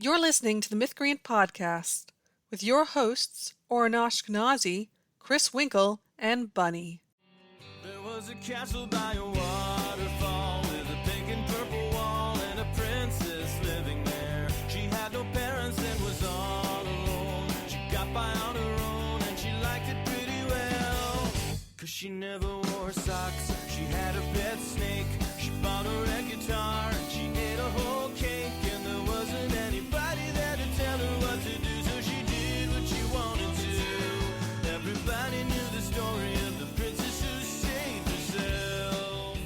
You're listening to the Mythcreant podcast with your hosts, Oren Ashkenazi, Chris Winkle, and Bunny. There was a castle by a waterfall with a pink and purple wall and a princess living there. She had no parents and was all alone. She got by on her own and she liked it pretty well. 'Cause she never wore socks. She had a pet snake. She bought a red guitar and she ate a whole cake. And there wasn't anybody there to tell her what to do, so she did what she wanted to. Everybody knew the story of the princess who saved herself.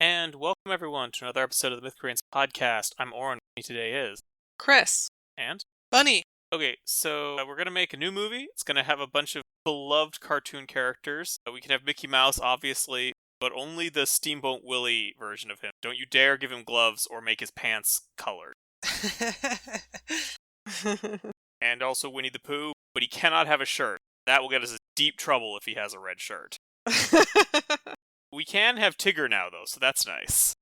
And welcome everyone to another episode of the Mythcreants podcast. I'm Oren. With me today is Chris. and Bunny. okay, so we're gonna make a new movie. It's gonna have a bunch of beloved cartoon characters. We can have Mickey Mouse, obviously, but only the Steamboat Willie version of him. Don't you dare give him gloves or make his pants colored. And also Winnie the Pooh, but he cannot have a shirt. That will get us in deep trouble if he has a red shirt. We can have Tigger now, though, so that's nice.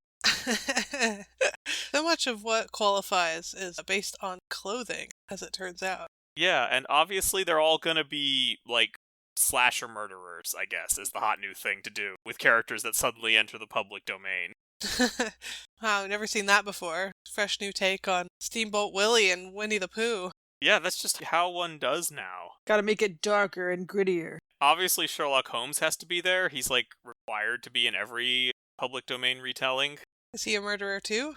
So much of what qualifies is based on clothing, as it turns out. Yeah, and obviously they're all gonna be, like, slasher murderers, I guess, is the hot new thing to do, with characters that suddenly enter the public domain. Wow, I've never seen that before. Fresh new take on Steamboat Willie and Winnie the Pooh. Yeah, that's just how one does now. Gotta make it darker and grittier. Obviously Sherlock Holmes has to be there. He's, like, required to be in every public domain retelling. Is he a murderer too?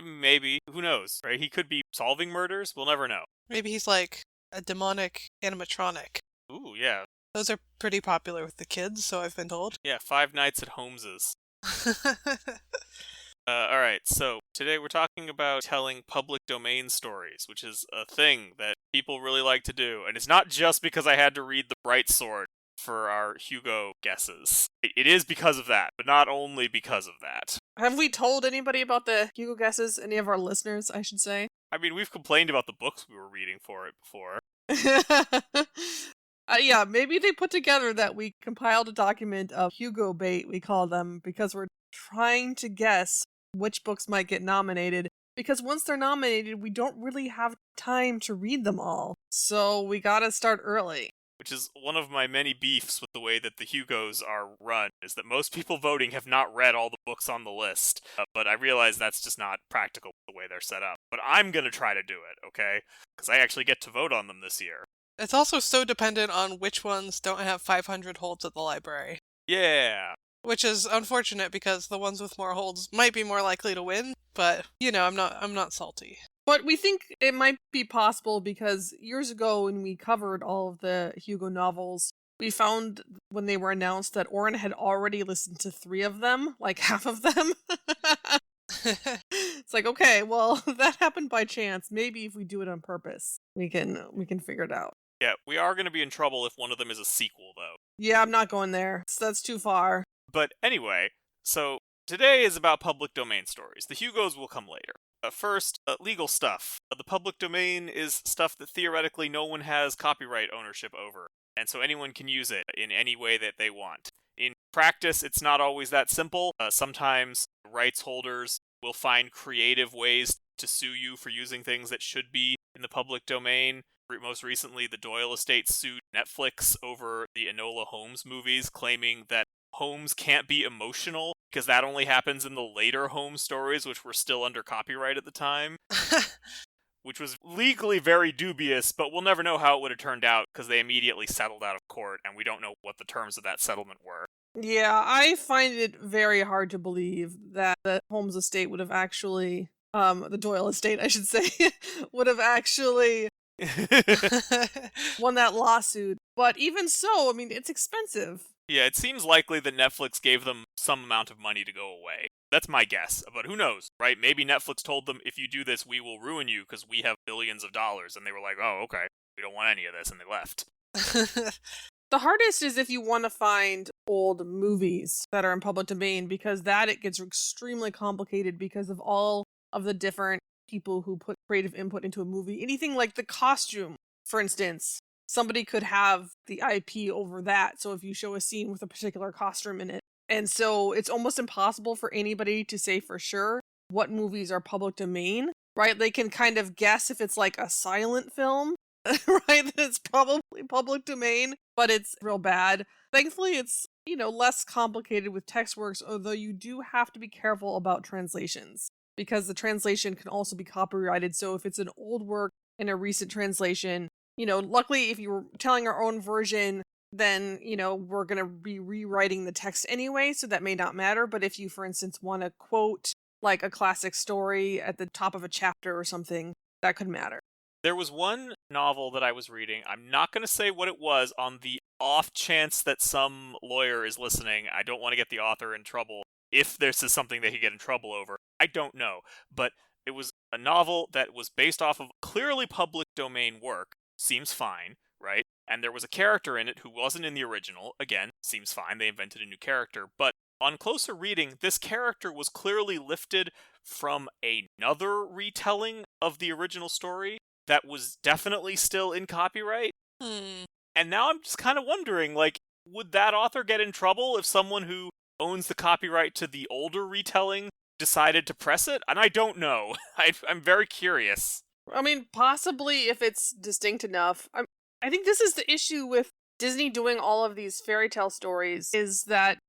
Maybe. Who knows, right? He could be solving murders. We'll never know. Maybe he's like a demonic animatronic. Ooh, yeah. Those are pretty popular with the kids, so I've been told. Yeah, Five Nights at Holmes's. Alright, so today we're talking about telling public domain stories, which is a thing that people really like to do. And it's not just because I had to read The Bright Sword for our Hugo guesses. It is because of that, but not only because of that. Have we told anybody about the Hugo guesses? Any of our listeners, I should say? I mean, we've complained about the books we were reading for it before. Yeah, maybe they put together that we compiled a document of Hugo bait, we call them, because we're trying to guess which books might get nominated. Because once they're nominated, we don't really have time to read them all. So we gotta start early. Which is one of my many beefs with the way that the Hugos are run, is that most people voting have not read all the books on the list. But I realize that's just not practical the way they're set up. But I'm gonna try to do it, okay? Because I actually get to vote on them this year. It's also so dependent on which ones don't have 500 holds at the library. Yeah. Which is unfortunate because the ones with more holds might be more likely to win, but I'm not salty. But we think it might be possible because years ago when we covered all of the Hugo novels, we found when they were announced that Oren had already listened to 3 of them, like half of them. It's like, okay, well, that happened by chance. Maybe if we do it on purpose, we can figure it out. Yeah, we are going to be in trouble if one of them is a sequel, though. Yeah, I'm not going there. That's too far. But anyway, so today is about public domain stories. The Hugos will come later. First, legal stuff. The public domain is stuff that theoretically no one has copyright ownership over, and so anyone can use it in any way that they want. In practice, it's not always that simple. Sometimes rights holders will find creative ways to sue you for using things that should be in the public domain. Most recently, the Doyle estate sued Netflix over the Enola Holmes movies, claiming that Holmes can't be emotional because that only happens in the later Holmes stories, which were still under copyright at the time. Which was legally very dubious, but we'll never know how it would have turned out because they immediately settled out of court, and we don't know what the terms of that settlement were. Yeah, I find it very hard to believe that the Holmes estate would have actually, the Doyle estate, I should say, would have actually won that lawsuit. But even so, I mean, it's expensive. Yeah, it seems likely that Netflix gave them some amount of money to go away. That's my guess, but who knows, right? Maybe Netflix told them, if you do this, we will ruin you because we have billions of dollars, and they were like, oh, okay, we don't want any of this, and they left. The hardest is if you want to find old movies that are in public domain, because that it gets extremely complicated because of all of the different people who put creative input into a movie. Anything like the costume, for instance. Somebody could have the IP over that, so if you show a scene with a particular costume in it. And so it's almost impossible for anybody to say for sure what movies are public domain right? They can kind of guess if it's like a silent film, right? That it's probably public domain, but it's real bad. Thankfully, it's, less complicated with text works, although you do have to be careful about translations because the translation can also be copyrighted. So if it's an old work in a recent translation, luckily if you were telling our own version, then, we're going to be rewriting the text anyway, so that may not matter. But if you, for instance, want to quote like a classic story at the top of a chapter or something, that could matter. There was one novel that I was reading. I'm not going to say what it was on the off chance that some lawyer is listening. I don't want to get the author in trouble. If this is something they could get in trouble over, I don't know. But it was a novel that was based off of clearly public domain work. Seems fine, right? And there was a character in it who wasn't in the original. Again, seems fine. They invented a new character. But on closer reading, this character was clearly lifted from another retelling of the original story that was definitely still in copyright. And now I'm just kind of wondering, would that author get in trouble if someone who owns the copyright to the older retelling decided to press it? And I don't know. I'm very curious. I mean, possibly if it's distinct enough. I think this is the issue with Disney doing all of these fairy tale stories, is that,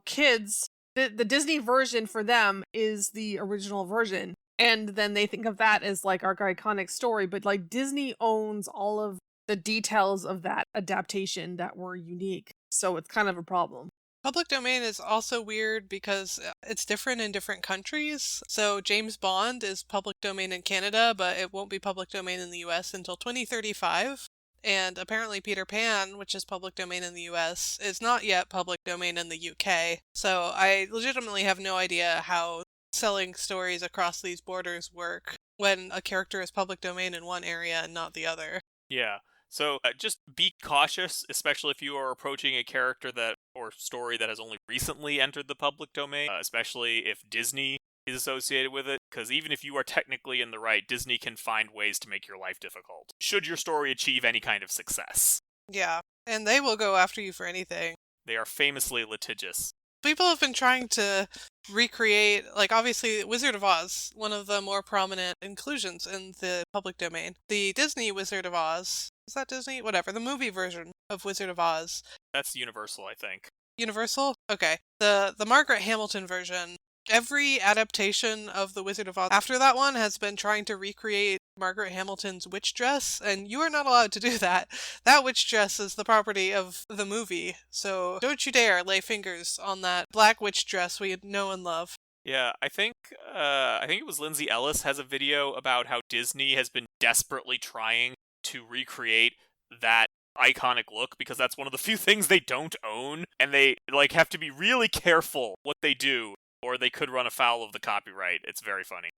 kids, the Disney version for them is the original version. And then they think of that as like our iconic story, but like Disney owns all of the details of that adaptation that were unique. So it's kind of a problem. Public domain is also weird because it's different in different countries. So James Bond is public domain in Canada, but it won't be public domain in the US until 2035. And apparently Peter Pan, which is public domain in the US, is not yet public domain in the UK. So I legitimately have no idea how selling stories across these borders work when a character is public domain in one area and not the other. Yeah. So just be cautious, especially if you are approaching a character or story that has only recently entered the public domain, especially if Disney is associated with it, because even if you are technically in the right, Disney can find ways to make your life difficult, should your story achieve any kind of success. Yeah, and they will go after you for anything. They are famously litigious. People have been trying to recreate, obviously Wizard of Oz, one of the more prominent inclusions in the public domain. The Disney Wizard of Oz, is that Disney? Whatever, the movie version of Wizard of Oz. That's Universal, I think. Universal? Okay. The Margaret Hamilton version, every adaptation of the Wizard of Oz after that one has been trying to recreate Margaret Hamilton's witch dress, and you are not allowed to do that. That witch dress is the property of the movie, so don't you dare lay fingers on that black witch dress we know and love. Yeah, I think it was Lindsay Ellis has a video about how Disney has been desperately trying to recreate that iconic look, because that's one of the few things they don't own, and they have to be really careful what they do, or they could run afoul of the copyright. It's very funny.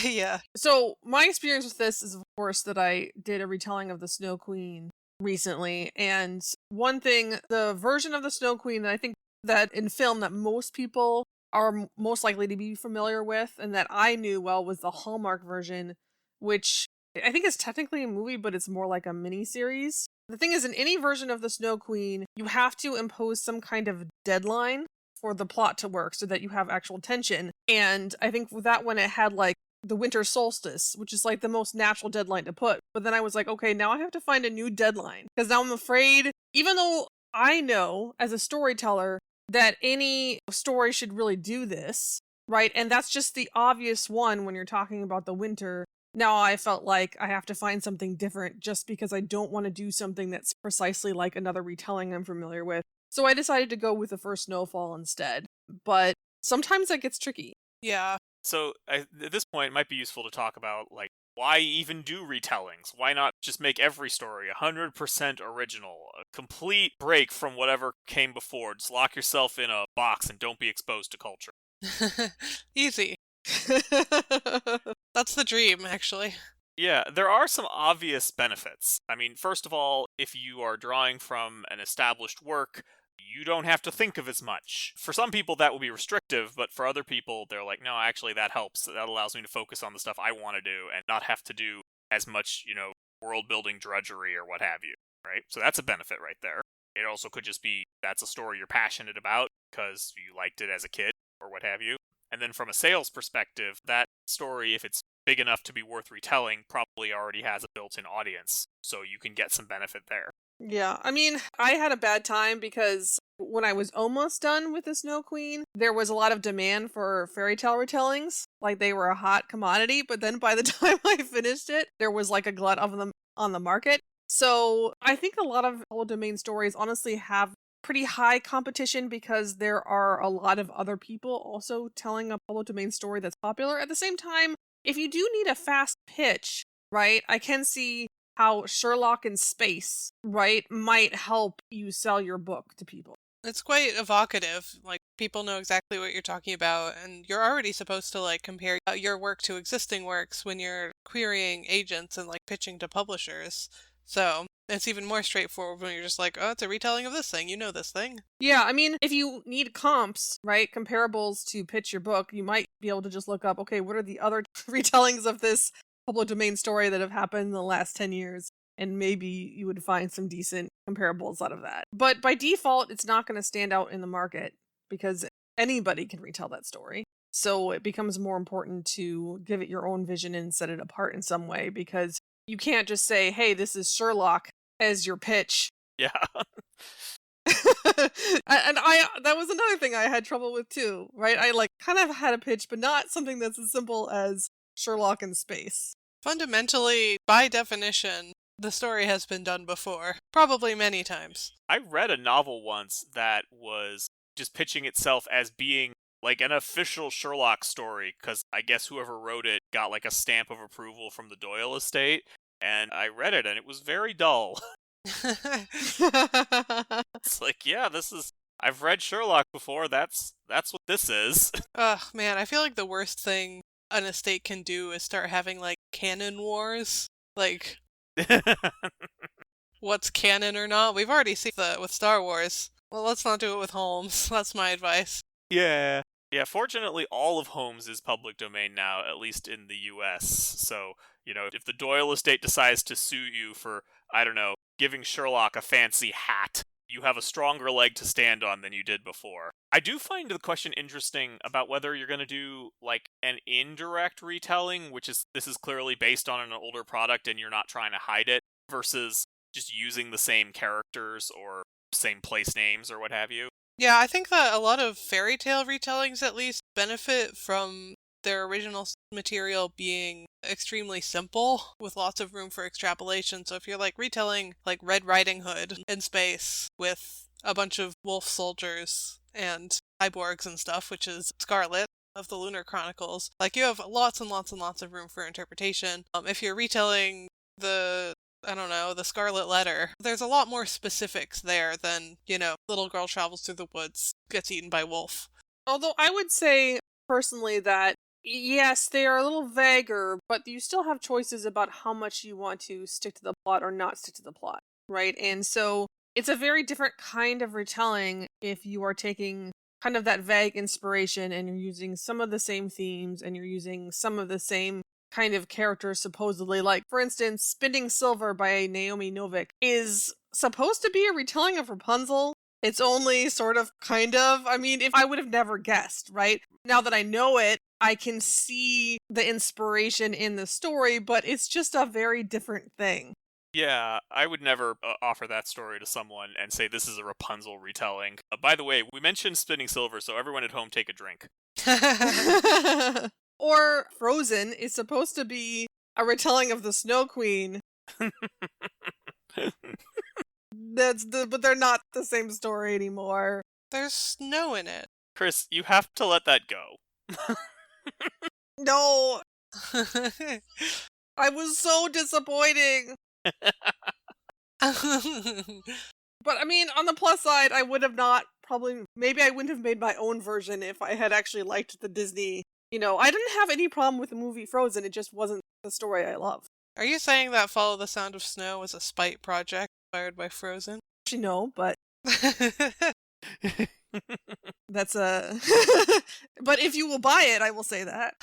Yeah. So my experience with this is, of course, that I did a retelling of the Snow Queen recently. And one thing, the version of the Snow Queen that I think that in film that most people are most likely to be familiar with and that I knew well was the Hallmark version, which I think is technically a movie, but it's more like a mini-series. The thing is, in any version of the Snow Queen, you have to impose some kind of deadline for the plot to work so that you have actual tension. And I think with that one, it had the winter solstice, which is the most natural deadline to put. But then I was like, okay, now I have to find a new deadline, because now I'm afraid, even though I know as a storyteller that any story should really do this, right? And that's just the obvious one when you're talking about the winter. Now I felt like I have to find something different just because I don't want to do something that's precisely like another retelling I'm familiar with. So I decided to go with the first snowfall instead. But sometimes that gets tricky. Yeah. So at this point, it might be useful to talk about, why even do retellings? Why not just make every story 100% original? A complete break from whatever came before. Just lock yourself in a box and don't be exposed to culture. Easy. That's the dream, actually. Yeah, there are some obvious benefits. I mean, first of all, if you are drawing from an established work, you don't have to think of as much. For some people, that will be restrictive, but for other people, they're like, no, actually, that helps. That allows me to focus on the stuff I want to do and not have to do as much, world-building drudgery or what have you, right? So that's a benefit right there. It also could just be that's a story you're passionate about because you liked it as a kid or what have you. And then from a sales perspective, that story, if it's big enough to be worth retelling probably already has a built-in audience, so you can get some benefit there. Yeah, I mean, I had a bad time because when I was almost done with the Snow Queen, there was a lot of demand for fairy tale retellings. Like, they were a hot commodity, but then by the time I finished it, there was like a glut of them on the market. So I think a lot of public domain stories honestly have pretty high competition because there are a lot of other people also telling a public domain story that's popular. At the same time, if you do need a fast pitch, right, I can see how Sherlock in space, right, might help you sell your book to people. It's quite evocative. Like, people know exactly what you're talking about, and you're already supposed to, like, compare your work to existing works when you're querying agents and, like, pitching to publishers. So it's even more straightforward when you're just like, oh, it's a retelling of this thing. You know this thing. Yeah, I mean, if you need comps, right, comparables to pitch your book, you might be able to just look up, okay, what are the other retellings of this public domain story that have happened in the last 10 years? And maybe you would find some decent comparables out of that. But by default, it's not going to stand out in the market because anybody can retell that story. So it becomes more important to give it your own vision and set it apart in some way, because you can't just say, hey, this is Sherlock as your pitch. Yeah. And that was another thing I had trouble with too, right? I like kind of had a pitch, but not something that's as simple as Sherlock in space. Fundamentally, by definition, the story has been done before, probably many times. I read a novel once that was just pitching itself as being like an official Sherlock story, because I guess whoever wrote it got like a stamp of approval from the Doyle estate, and I read it and it was very dull. It's like, yeah, I've read Sherlock before, that's what this is. Ugh, man, I feel like the worst thing an estate can do is start having, like, canon wars. Like, what's canon or not? We've already seen that with Star Wars. Well, let's not do it with Holmes. That's my advice. Yeah. Yeah, fortunately, all of Holmes is public domain now, at least in the US. So, if the Doyle estate decides to sue you for, I don't know, giving Sherlock a fancy hat, you have a stronger leg to stand on than you did before. I do find the question interesting about whether you're going to do, like, an indirect retelling, this is clearly based on an older product and you're not trying to hide it, versus just using the same characters or same place names or what have you. Yeah, I think that a lot of fairy tale retellings, at least, benefit from their original material being extremely simple, with lots of room for extrapolation. So if you're, like, retelling, like, Red Riding Hood in space with a bunch of wolf soldiers and cyborgs and stuff, which is Scarlet of the Lunar Chronicles, like, you have lots and lots and lots of room for interpretation. If you're retelling the Scarlet Letter, there's a lot more specifics there than, little girl travels through the woods, gets eaten by wolf. Although I would say personally that, yes, they are a little vaguer, but you still have choices about how much you want to stick to the plot or not stick to the plot, right? And so it's a very different kind of retelling if you are taking kind of that vague inspiration and you're using some of the same themes and you're using some of the same kind of characters supposedly. Like, for instance, Spinning Silver by Naomi Novik is supposed to be a retelling of Rapunzel. It's only sort of, kind of. I mean, if I would have never guessed, right? Now that I know it, I can see the inspiration in the story, but it's just a very different thing. Yeah, I would never offer that story to someone and say this is a Rapunzel retelling. By the way, we mentioned Spinning Silver, so everyone at home take a drink. Or Frozen is supposed to be a retelling of the Snow Queen. But they're not the same story anymore. There's snow in it. Chris, you have to let that go. No. I was so disappointing. But I mean, on the plus side, I would have maybe I wouldn't have made my own version if I had actually liked the Disney. I didn't have any problem with the movie Frozen, it just wasn't the story I love. Are you saying that Follow the Sound of Snow was a spite project inspired by Frozen? Actually, no, but that's a... But if you will buy it, I will say that.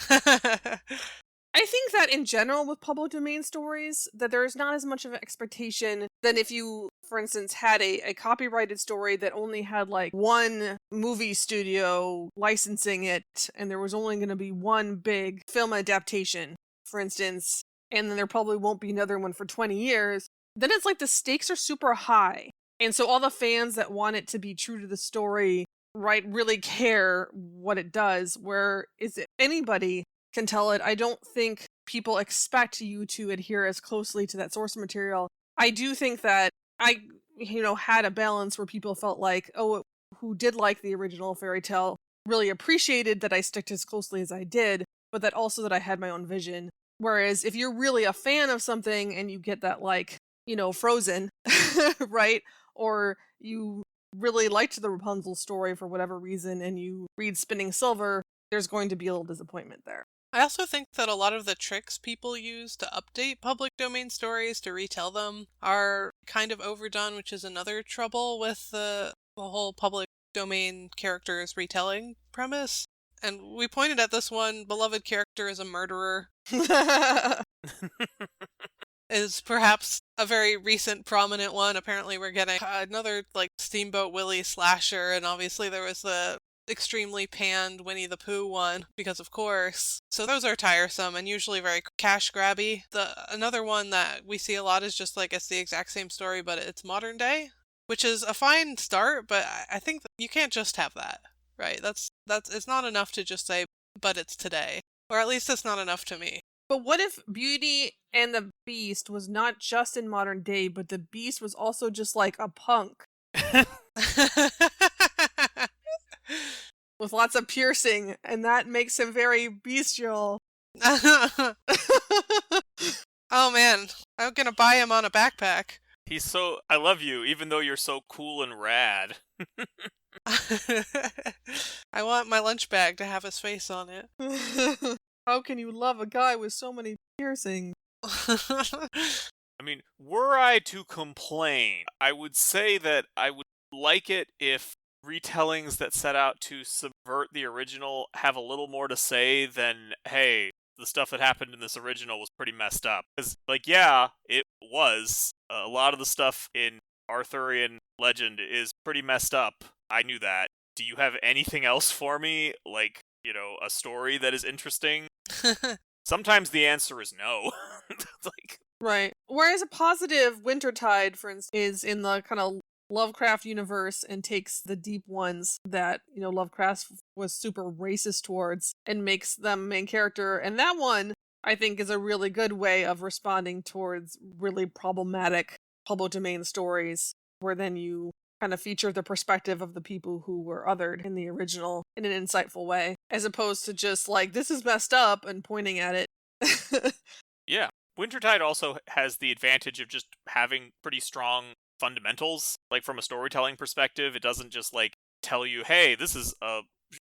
I think that in general with public domain stories, that there is not as much of an expectation than if you, for instance, had a copyrighted story that only had like one movie studio licensing it, and there was only going to be one big film adaptation for instance, and then there probably won't be another one for 20 years, then it's like the stakes are super high. And so all the fans that want it to be true to the story, right, really care what it does. Where is it anybody can tell it. I don't think people expect you to adhere as closely to that source material. I do think that I, had a balance where people felt like, oh, who did like the original fairy tale really appreciated that I sticked as closely as I did, but that also that I had my own vision. Whereas if you're really a fan of something and you get that, like, Frozen, right? Or you really liked the Rapunzel story for whatever reason and you read Spinning Silver, there's going to be a little disappointment there. I also think that a lot of the tricks people use to update public domain stories to retell them are kind of overdone, which is another trouble with the whole public domain characters retelling premise. And we pointed at this one, beloved character is a murderer, is perhaps a very recent prominent one. Apparently we're getting another, like, Steamboat Willie slasher, and obviously there was the extremely panned Winnie the Pooh one, because of course. So those are tiresome and usually very cash grabby. Another one that we see a lot is just like it's the exact same story, but it's modern day, which is a fine start, but I think that you can't just have that, right? That's it's not enough to just say, but it's today. Or at least it's not enough to me. But what if Beauty and the Beast was not just in modern day, but the Beast was also just like a punk with lots of piercing, and that makes him very bestial. Oh man, I'm gonna buy him on a backpack. I love you, even though you're so cool and rad. I want my lunch bag to have his face on it. How can you love a guy with so many piercings? I mean, were I to complain, I would say that I would like it if retellings that set out to subvert the original have a little more to say than, hey, the stuff that happened in this original was pretty messed up. Because, like, yeah, it was. A lot of the stuff in Arthurian legend is pretty messed up. I knew that. Do you have anything else for me? Like, a story that is interesting? Sometimes the answer is no. Like, right. Whereas a positive Wintertide, for instance, is in the kind of Lovecraft universe and takes the deep ones that, Lovecraft was super racist towards and makes them main character. And that one, I think, is a really good way of responding towards really problematic public domain stories, where then you kind of feature the perspective of the people who were othered in the original in an insightful way, as opposed to just like, this is messed up and pointing at it. Yeah. Wintertide also has the advantage of just having pretty strong fundamentals. Like, from a storytelling perspective, it doesn't just, like, tell you, hey, this is a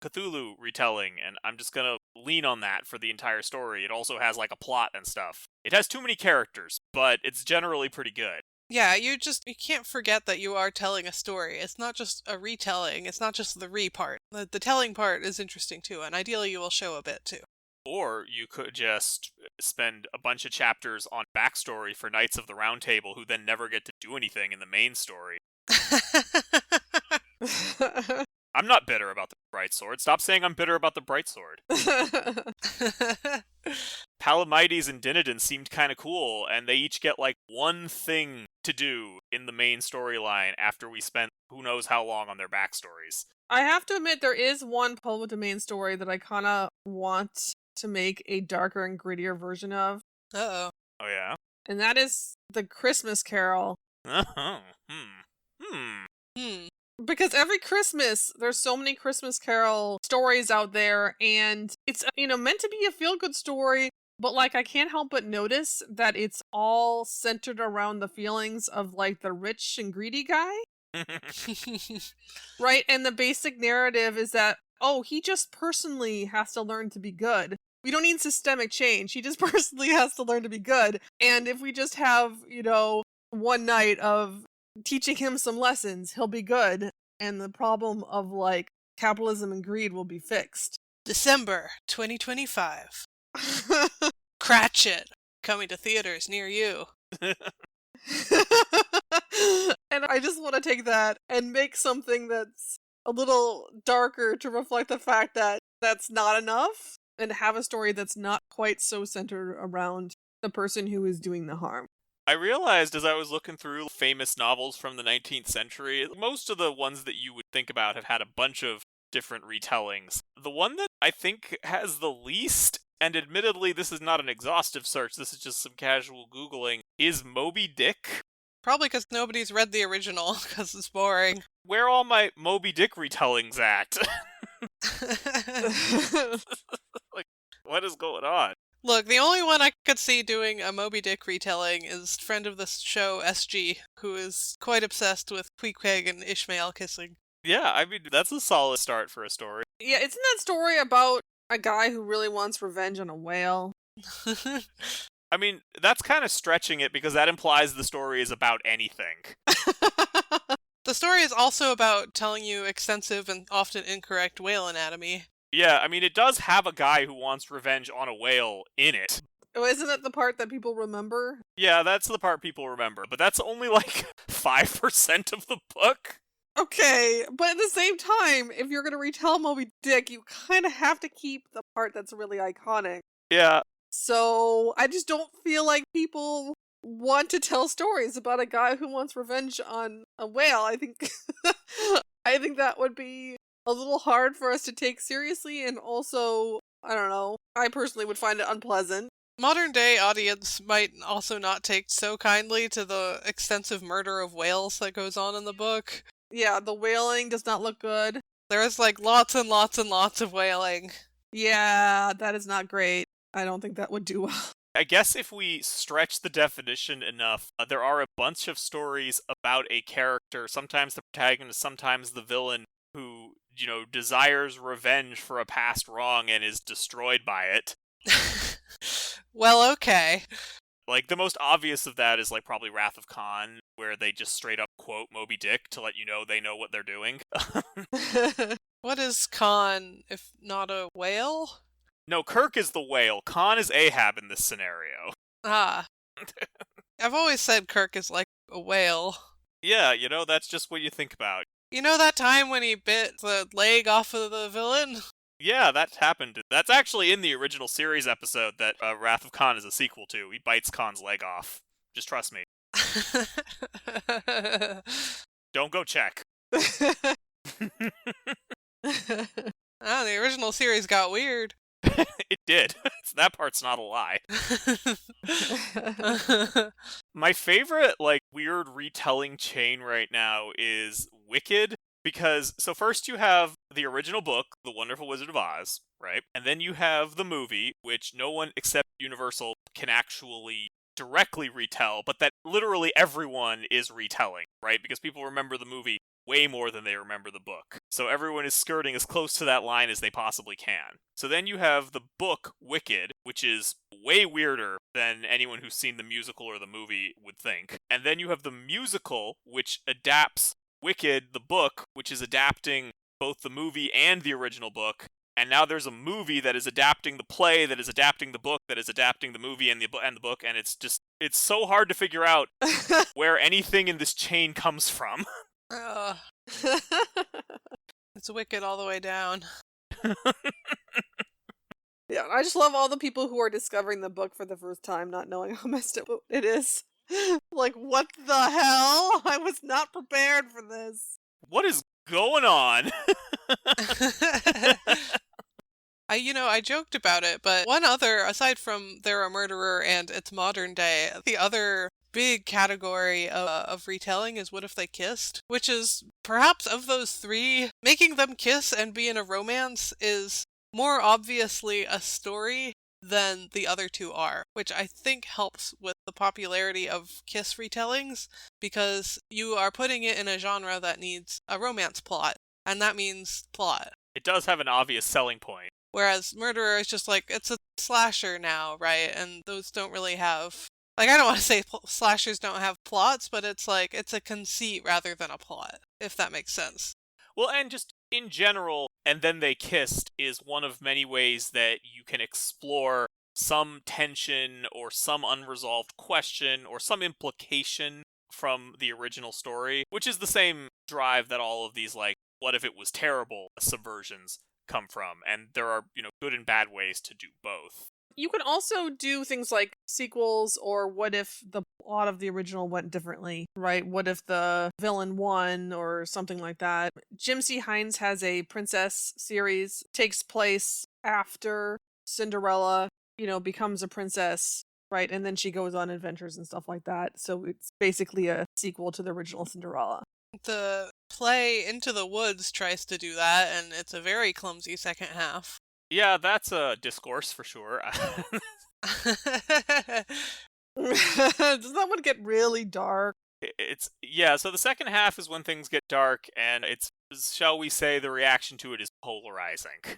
Cthulhu retelling, and I'm just gonna lean on that for the entire story. It also has, like, a plot and stuff. It has too many characters, but it's generally pretty good. Yeah, you can't forget that you are telling a story. It's not just a retelling, it's not just the part. The telling part is interesting too, and ideally you will show a bit too. Or you could just spend a bunch of chapters on backstory for Knights of the Round Table who then never get to do anything in the main story. I'm not bitter about the Bright Sword. Stop saying I'm bitter about the Bright Sword. Palomides and Dinadan seemed kind of cool, and they each get like one thing to do in the main storyline after we spent who knows how long on their backstories. I have to admit, there is one public domain story that I kind of want to make a darker and grittier version of. Uh-oh. Oh, yeah? And that is the Christmas Carol. Oh, Because every Christmas, there's so many Christmas Carol stories out there, and it's, meant to be a feel-good story, but, like, I can't help but notice that it's all centered around the feelings of, like, the rich and greedy guy. Right? And the basic narrative is that, oh, he just personally has to learn to be good. We don't need systemic change. He just personally has to learn to be good. And if we just have, one night of teaching him some lessons, he'll be good. And the problem of, like, capitalism and greed will be fixed. December 2025. Cratchit, coming to theaters near you. And I just want to take that and make something that's a little darker to reflect the fact that that's not enough, and have a story that's not quite so centered around the person who is doing the harm. I realized as I was looking through famous novels from the 19th century, most of the ones that you would think about have had a bunch of different retellings. The one that I think has the least, and admittedly this is not an exhaustive search, this is just some casual Googling, is Moby Dick. Probably because nobody's read the original, because it's boring. Where are all my Moby Dick retellings at? Like, what is going on? Look, the only one I could see doing a Moby Dick retelling is friend of the show SG, who is quite obsessed with Queequeg and Ishmael kissing. Yeah, I mean, that's a solid start for a story. Yeah, isn't that story about a guy who really wants revenge on a whale? I mean, that's kind of stretching it because that implies the story is about anything. The story is also about telling you extensive and often incorrect whale anatomy. Yeah, I mean, it does have a guy who wants revenge on a whale in it. Oh, isn't that the part that people remember? Yeah, that's the part people remember, but that's only like 5% of the book. Okay, but at the same time, if you're going to retell Moby Dick, you kind of have to keep the part that's really iconic. Yeah. So I just don't feel like people want to tell stories about a guy who wants revenge on a whale. I think I think that would be a little hard for us to take seriously, and also, I don't know, I personally would find it unpleasant. Modern day audience might also not take so kindly to the extensive murder of whales that goes on in the book. Yeah, the whaling does not look good. There is like lots and lots and lots of whaling. Yeah, that is not great. I don't think that would do well. I guess if we stretch the definition enough, there are a bunch of stories about a character, sometimes the protagonist, sometimes the villain, who, you know, desires revenge for a past wrong and is destroyed by it. Well, okay. Like, the most obvious of that is, like, probably Wrath of Khan, where they just straight up quote Moby Dick to let you know they know what they're doing. What is Khan, if not a whale? No, Kirk is the whale. Khan is Ahab in this scenario. Ah. I've always said Kirk is like a whale. Yeah, you know, that's just what you think about. You know that time when he bit the leg off of the villain? Yeah, that happened. That's actually in the original series episode that Wrath of Khan is a sequel to. He bites Khan's leg off. Just trust me. Don't go check. Ah, the original series got weird. It did. So that part's not a lie. My favorite, like, weird retelling chain right now is Wicked. Because, so first you have the original book, The Wonderful Wizard of Oz, right? And then you have the movie, which no one except Universal can actually directly retell, but that literally everyone is retelling, right? Because people remember the movie way more than they remember the book. So everyone is skirting as close to that line as they possibly can. So then you have the book, Wicked, which is way weirder than anyone who's seen the musical or the movie would think. And then you have the musical, which adapts Wicked, the book, which is adapting both the movie and the original book, and now there's a movie that is adapting the play, that is adapting the book, that is adapting the movie and the book, and it's so hard to figure out where anything in this chain comes from. It's Wicked all the way down. Yeah, I just love all the people who are discovering the book for the first time, not knowing how messed up it is. Like, what the hell? I was not prepared for this. What is going on? I joked about it, but one other, aside from They're a Murderer and It's Modern Day, the other big category of retelling is What If They Kissed? Which is, perhaps of those three, making them kiss and be in a romance is more obviously a story than the other two are, which I think helps with the popularity of kiss retellings, because you are putting it in a genre that needs a romance plot, and that means plot. It does have an obvious selling point. Whereas Murderer is just like, it's a slasher now, right? And those don't really have, like, I don't want to say slashers don't have plots, but it's like, it's a conceit rather than a plot, if that makes sense. Well, and just in general, And Then They Kissed is one of many ways that you can explore some tension or some unresolved question or some implication from the original story, which is the same drive that all of these, like, what if it was terrible subversions come from. And there are, good and bad ways to do both. You can also do things like sequels, or what if the plot of the original went differently, right? What if the villain won, or something like that. Jim C. Hines has a princess series, takes place after Cinderella, becomes a princess, right? And then she goes on adventures and stuff like that. So it's basically a sequel to the original Cinderella. The play Into the Woods tries to do that, and it's a very clumsy second half. Yeah, that's a discourse for sure. Does that one get really dark? So the second half is when things get dark, and it's, shall we say, the reaction to it is polarizing.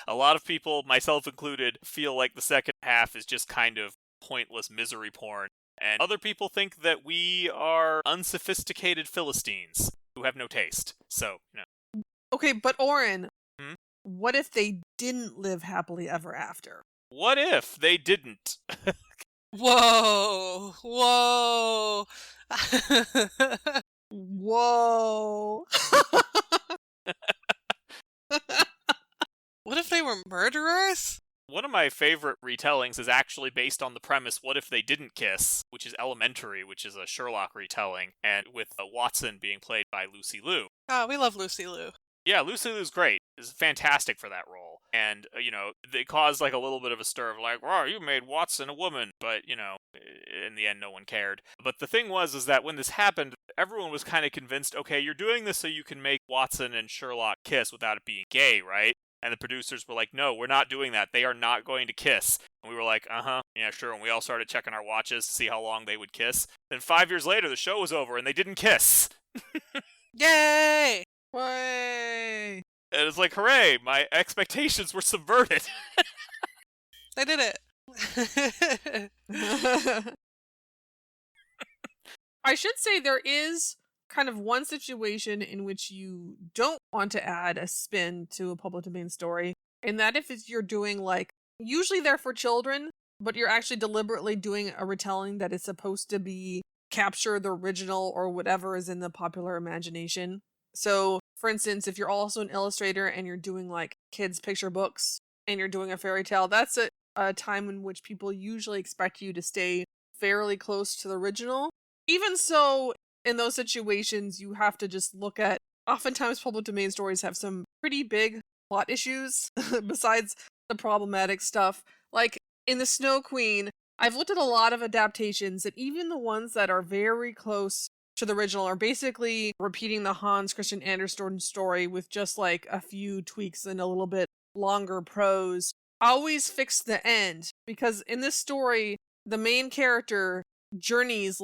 A lot of people, myself included, feel like the second half is just kind of pointless misery porn, and other people think that we are unsophisticated Philistines who have no taste. So, Okay, but Oren, Hmm? what if they didn't live happily ever after? What if they didn't? Whoa! Whoa! Whoa. What if they were murderers? One of my favorite retellings is actually based on the premise, what if they didn't kiss, which is Elementary, which is a Sherlock retelling, and with Watson being played by Lucy Liu. Oh, we love Lucy Liu. Yeah, Lucy Liu's great. Is fantastic for that role. And, they caused like a little bit of a stir of like, wow, you made Watson a woman. But, in the end, no one cared. But the thing is that when this happened, everyone was kind of convinced, okay, you're doing this so you can make Watson and Sherlock kiss without it being gay, right? And the producers were like, no, we're not doing that. They are not going to kiss. And we were like, yeah, sure. And we all started checking our watches to see how long they would kiss. Then 5 years later, the show was over and they didn't kiss. Yay! Way. And it's like, hooray, my expectations were subverted. They did it. I should say there is kind of one situation in which you don't want to add a spin to a public domain story, and that if you're doing usually they're for children, but you're actually deliberately doing a retelling that is supposed to be capture the original or whatever is in the popular imagination. So, for instance, if you're also an illustrator and you're doing kids' picture books and you're doing a fairy tale, that's a time in which people usually expect you to stay fairly close to the original. Even so, in those situations, you have to just look at, oftentimes public domain stories have some pretty big plot issues besides the problematic stuff. Like in The Snow Queen, I've looked at a lot of adaptations, and even the ones that are very close to the original are basically repeating the Hans Christian Andersen story with just a few tweaks and a little bit longer prose. Always fix the end, because in this story, the main character journeys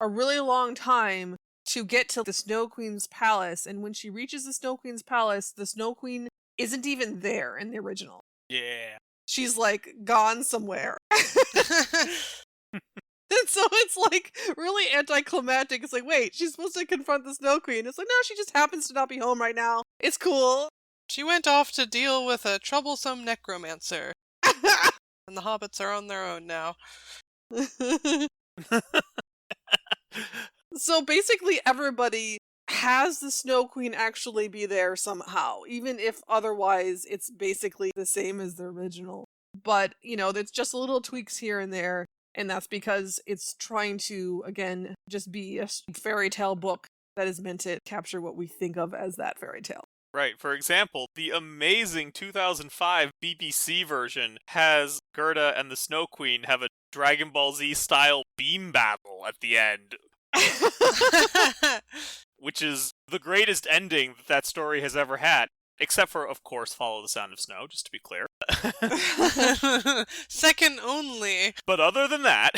a really long time to get to the Snow Queen's palace, and when she reaches the Snow Queen's palace, the Snow Queen isn't even there in the original. Yeah. She's gone somewhere. And so it's really anticlimactic. It's wait, she's supposed to confront the Snow Queen. It's no, she just happens to not be home right now. It's cool. She went off to deal with a troublesome necromancer. And the hobbits are on their own now. So basically everybody has the Snow Queen actually be there somehow, even if otherwise it's basically the same as the original. But, there's just little tweaks here and there, and that's because it's trying to, again, just be a fairy tale book that is meant to capture what we think of as that fairy tale. Right, for example, the amazing 2005 BBC version has Gerda and the Snow Queen have a Dragon Ball Z style beam battle at the end. Which is the greatest ending that story has ever had. Except for, of course, Follow the Sound of Snow, just to be clear. Second only. But other than that...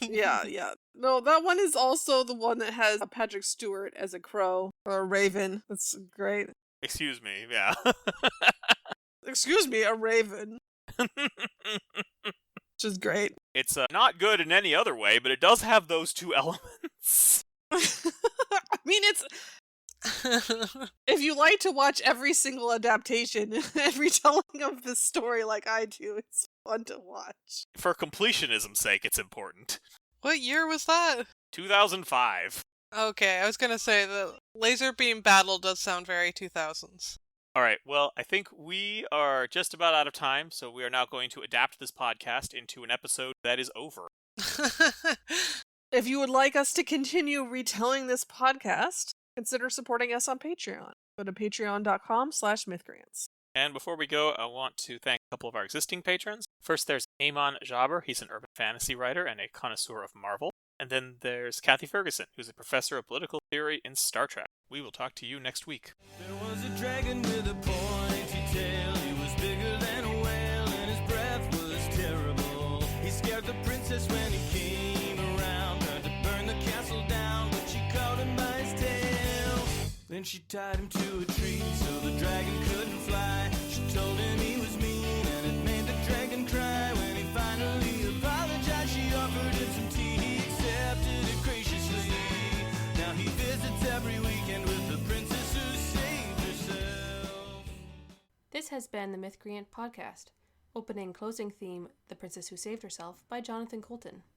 Yeah. No, that one is also the one that has Patrick Stewart as a crow, or a raven. That's great. Excuse me, yeah. Excuse me, a raven. Which is great. It's not good in any other way, but it does have those two elements. I mean, it's... If you like to watch every single adaptation, every telling of this story like I do, it's fun to watch. For completionism's sake, it's important. What year was that? 2005. Okay, I was gonna say the laser beam battle does sound very 2000s. All right, well, I think we are just about out of time, so we are now going to adapt this podcast into an episode that is over. If you would like us to continue retelling this podcast, consider supporting us on Patreon. Go to patreon.com/Mythcreants. And before we go, I want to thank a couple of our existing patrons. First, there's Amon Jaber. He's an urban fantasy writer and a connoisseur of Marvel. And then there's Kathy Ferguson, who's a professor of political theory in Star Trek. We will talk to you next week. There was a dragon with a pointy tail. He was bigger than a whale, and his breath was terrible. He scared the princess when he came around. Tried to burn the castle down, but she caught him by his tail. Then she tied him to a tree so the dragon couldn't fly. She told him he was mean, and it made the dragon cry. When he finally apologized, she offered him some tea. He accepted it graciously. Now he visits every weekend with the princess who saved herself. This has been the Mythcreant podcast. Opening closing theme, The Princess Who Saved Herself by Jonathan Colton.